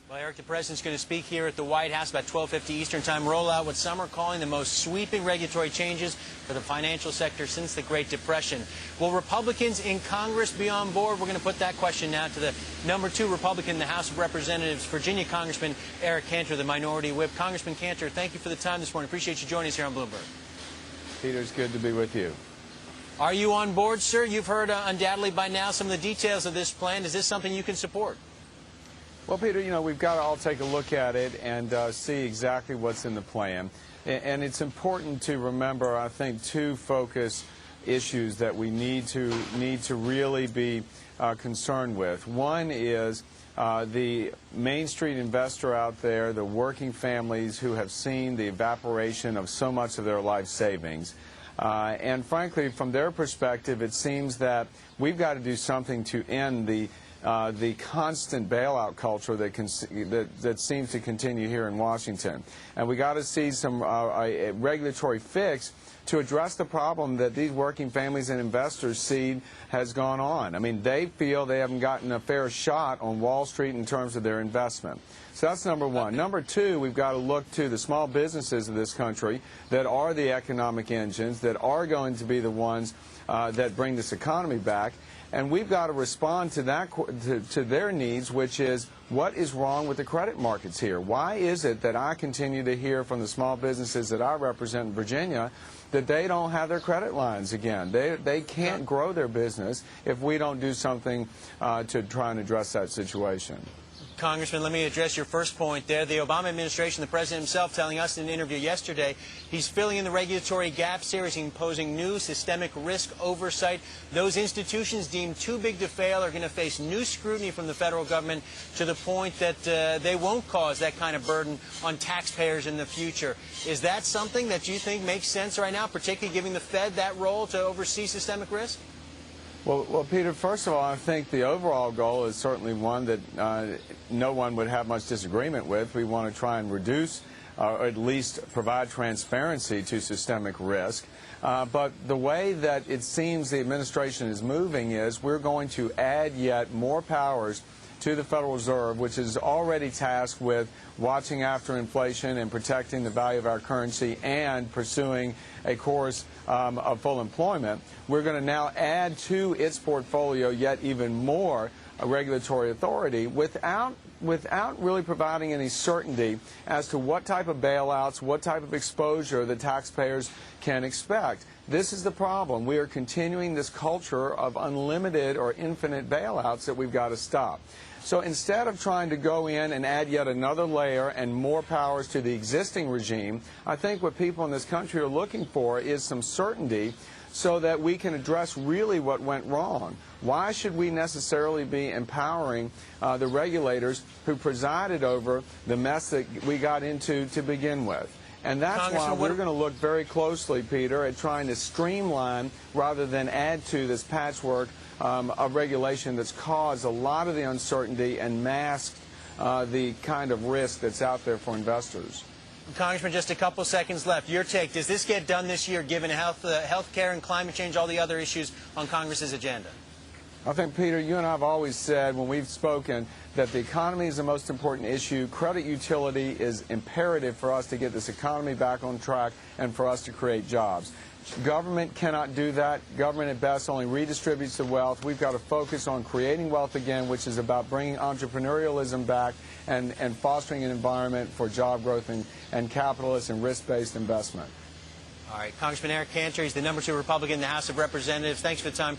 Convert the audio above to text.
Well, Eric, the president's going to speak here at the White House about 12:50 Eastern Time, roll out what some are calling the most sweeping regulatory changes for the financial sector since the Great Depression. Will Republicans in Congress be on board? We're going to put that question now to the number 2 Republican in the House of Representatives, Virginia Congressman Eric Cantor, the minority whip. Congressman Cantor, thank you for the time this morning. Appreciate you joining us here on Bloomberg. Peter, it's good to be with you. Are you on board, sir? You've heard undoubtedly by now some of the details of this plan. Is this something you can support? Well, Peter, we've got to all take a look at it and see exactly what's in the plan. And it's important to remember, I think, 2 focus issues that we need to really be concerned with. One is the Main Street investor out there, the working families who have seen the evaporation of so much of their life savings. And frankly, from their perspective, it seems that we've got to do something to end the constant bailout culture that seems to continue here in Washington. And we got to see some a regulatory fix to address the problem that these working families and investors see has gone on. I mean, they feel they haven't gotten a fair shot on Wall Street in terms of their investment. So that's number 1. Number 2, we've got to look to the small businesses of this country that are the economic engines, that are going to be the ones that bring this economy back. And we've got to respond to that, to their needs, which is what is wrong with the credit markets here? Why is it that I continue to hear from the small businesses that I represent in Virginia that they don't have their credit lines again? They can't grow their business if we don't do something to try and address that situation. Congressman, let me address your first point there. The Obama administration, the president himself telling us in an interview yesterday, he's filling in the regulatory gaps here. He's imposing new systemic risk oversight. Those institutions deemed too big to fail are going to face new scrutiny from the federal government to the point that they won't cause that kind of burden on taxpayers in the future. Is that something that you think makes sense right now, particularly giving the Fed that role to oversee systemic risk? Well, Peter, first of all, I think the overall goal is certainly one that no one would have much disagreement with. We want to try and reduce or at least provide transparency to systemic risk. But the way that it seems the administration is moving is we're going to add yet more powers to the Federal Reserve, which is already tasked with watching after inflation and protecting the value of our currency and pursuing a course of full employment. We're going to now add to its portfolio yet even more regulatory authority without really providing any certainty as to what type of bailouts, what type of exposure the taxpayers can expect. This is the problem. We are continuing this culture of unlimited or infinite bailouts that we've got to stop. So instead of trying to go in and add yet another layer and more powers to the existing regime, I think what people in this country are looking for is some certainty so that we can address really what went wrong. Why should we necessarily be empowering the regulators who presided over the mess that we got into to begin with? And that's why we're going to look very closely, Peter, at trying to streamline rather than add to this patchwork of regulation that's caused a lot of the uncertainty and masked the kind of risk that's out there for investors. Congressman, just a couple seconds left. Your take, does this get done this year given health care and climate change, all the other issues on Congress's agenda? I think, Peter, you and I have always said when we've spoken that the economy is the most important issue. Credit utility is imperative for us to get this economy back on track and for us to create jobs. Government cannot do that. Government at best only redistributes the wealth. We've got to focus on creating wealth again, which is about bringing entrepreneurialism back and fostering an environment for job growth and capitalist and risk-based investment. All right, Congressman Eric Cantor, he's the number 2 Republican in the House of Representatives. Thanks for the time.